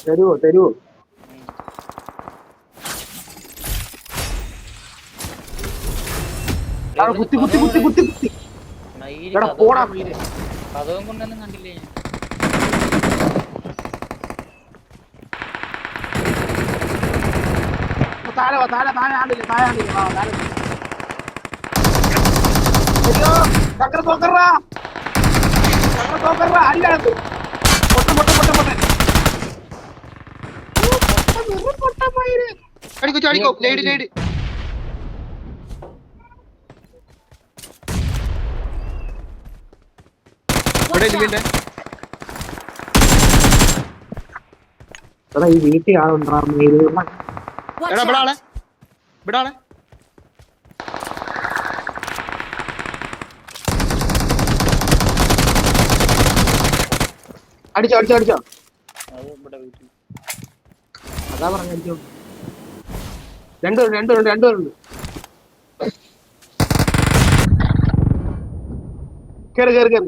തരുവോ കുത്തി എടാ പോടാ മയില്. കഥവും കൊണ്ടൊന്നും കണ്ടില്ലേ താഴെ ആളില്ല അയ്യോ ചക്ര തോക്കറാ അല്ലാണ്ട് പൊട്ട മയില് അടിക്കോ ലേഡ് എടാ ഈ വീട്ടിൽ ആളുണ്ടാ മയില് വിടാളെ അടിച്ചോ അത് ഇവിടെ വീട്ടിൽ അതാ പറഞ്ഞ അടിച്ചോ. രണ്ടുപേരുണ്ട് കേറി കളിയാ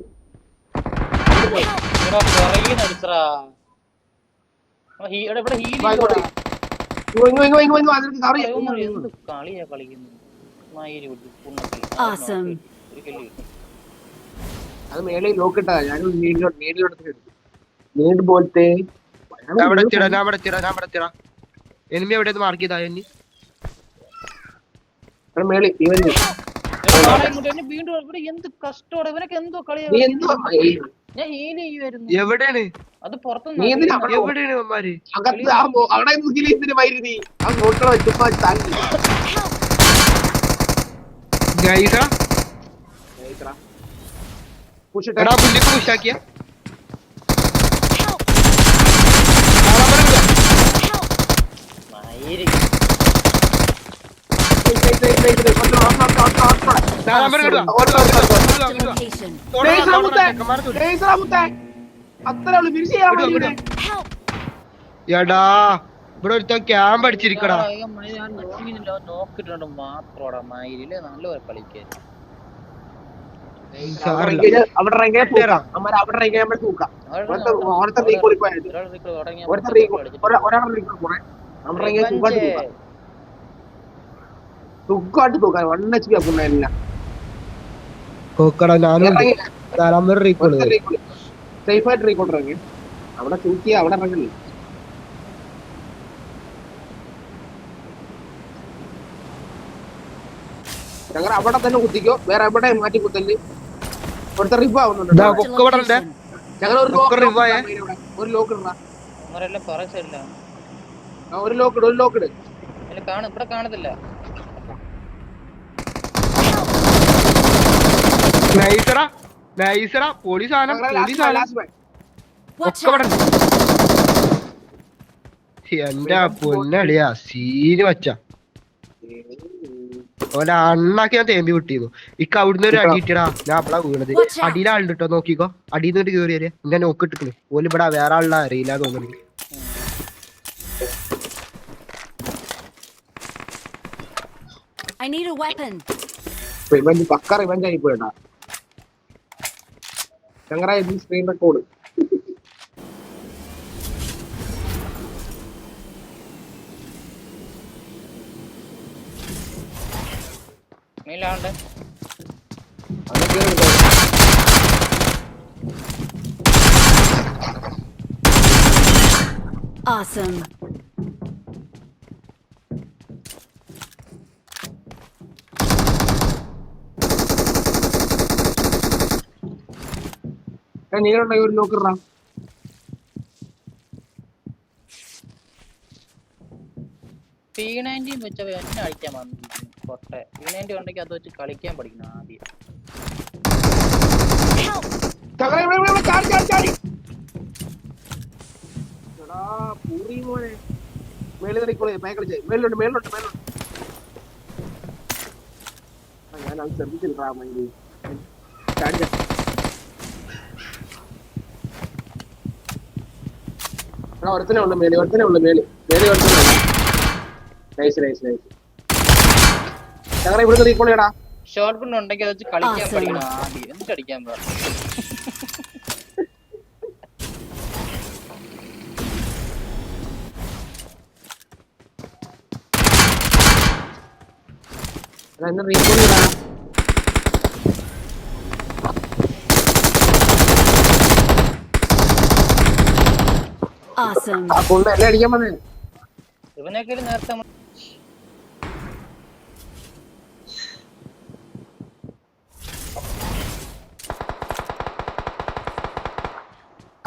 കളിക്കുന്നു അത് മേലെ ലോക്കിട്ടാ ഞാനും നീണ്ട് പോലത്തെ എനിമി എവിടെ മാർക്ക് ചെയ്താ എന്നി മേളി ഇവര് വീണ്ടും ഇവിടെ എന്ത് കഷ്ടോടെ ഇവനൊക്കെ എന്തോ കളിയാ ഞാൻ ഹീൽ ചെയ്യുമായിരുന്നു എവിടെയാണ് അത് പുറത്തുനിന്ന് എവിടെയാണ് അവന്മാര് അവിടെ നീ അത് നോക്കണം ചുമ്മാ പുഷാക്കിയ എടാ ഇവിടെ ഒരുത്ത ക്യാമ്പ് അടിച്ചിരിക്കടാ നോക്കിട്ടുണ്ട് മാത്രോടാ മയില് നല്ല കളിക്കാൻ സുഖമായിട്ട് തൂക്കാൻ 1 HP ആക്കുന്ന എല്ലാം സേഫായിട്ട് റീക്കോട്ട് ഇറങ്ങി അവിടെ തൂക്കിയ അവിടെ ഇറങ്ങി ഞങ്ങൾ അവിടെ തന്നെ കുത്തിക്കോ വേറെ എവിടെ മാറ്റി കുത്തല് ഇവിടുത്തെ റിവ് ആവുന്നുണ്ട് ഞങ്ങൾ ഒരു ലോക്ക് ഇടാ ഒരു ലോക്ക് ഇട് ഇവിടെ കാണത്തില്ല പോലീസ് എന്റെ പൊന്നടിയാ സീന് വച്ച ഓലെ അണ്ണാക്കി ഞാൻ തേമ്പി വിട്ടിരുന്നു ഇക്ക് അവിടുന്ന് ഒരു അടി ഇട്ടിടാ ഞാൻ അപ്പളാ വീണത് അടിയിലാളുണ്ട് കേട്ടോ നോക്കിക്കോ അടിയിൽ നിന്നിട്ട് കയറി വരിക ഇങ്ങനെ നോക്കിട്ടിരിക്കുന്നു ഓല് ഇവിടെ വേറെ ആളുടെ അറിയില്ല തോന്നുന്നു I need a weapon. പക്ക റിവെഞ്ച് ആയി പോയിട്ടാ ചങ്ങറ സ്ക്രീൻ റെക്കോർഡ് Awesome. നീങ്ങളുണ്ടായി ഒരു നോക്കിടാ P90 വെച്ച എന്നെ അടിക്കാൻ വന്നിരിക്കുന്നു പൊട്ടെ P90 ഉണ്ടെങ്കിൽ അത് വെച്ച് കളിക്കാൻ പഠിക്കണം ആദ്യം ഞാൻ അത് ശ്രദ്ധിച്ചില്ല ഒരുത്തനെ ഉള്ളു മേലെ ഞങ്ങളെ ഇവിടുന്ന് റീക്കോളിയടാ ഷോർട്ട് ഗൺ ഉണ്ടെങ്കിൽ അത് വെച്ച് കളിക്കാൻ പഠിക്കണം ആദ്യം എന്നിട്ട് അടിക്കാൻ പാടില്ല എന്നെ റീകോൾ ചെയ്താ Awesome. ആ കൊണ്ട് എന്നെ അടിക്കാൻ വന്നേ. ഇവനൊക്കെ നേരത്തെ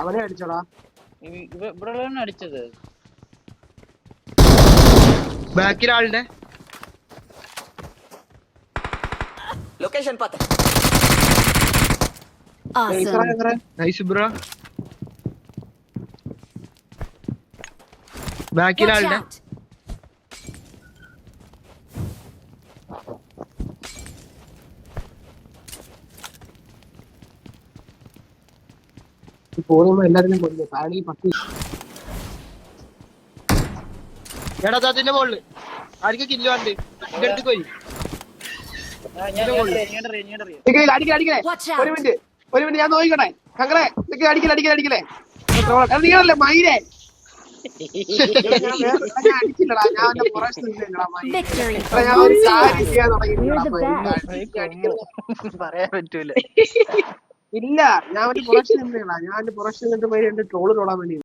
അവനെ അടിച്ചോടാ. ഇവിടെ അടിച്ചത്. ബാക്കിലാളുടെ ലൊക്കേഷൻ പത്ത്. Awesome. Nice bro. Watch ബാക്കിലാളുടെ out. പോകുമ്പോ എല്ലാത്തിനും കൊല്ലും. താഴെ 10 എടാ അതിന്റെ മുകളില് ആർക്ക് കില്ല് വേണ്ട എന്റെ അടുത്ത് പോയി. അടിക്കലേ. Watch ഒരു out. മിനിറ്റ് ഞാൻ നോക്കിക്കോട്ടെ. കങ്കറെ അടിക്കലേ. നീങ്ങളല്ലേ മയിലേ. ഞാൻ അടിച്ചില്ലടാ. ഞാൻ അവന്റെ പുറത്ത് നിന്നില്ലടാ മയില്. Victory. ഞാൻ ഒരു കാര്യം ചെയ്യാൻ തുടങ്ങിയില്ലടാ. പറയാൻ പറ്റൂല. ഇല്ല ഞാൻ അവന്റെ പുറത്ത് നിന്നില്ലടാ. ഞാൻ അവന്റെ പുറത്ത് നിന്നിട്ട് പോയി എന്റെ ട്രോള് തൊടാൻ വേണ്ടി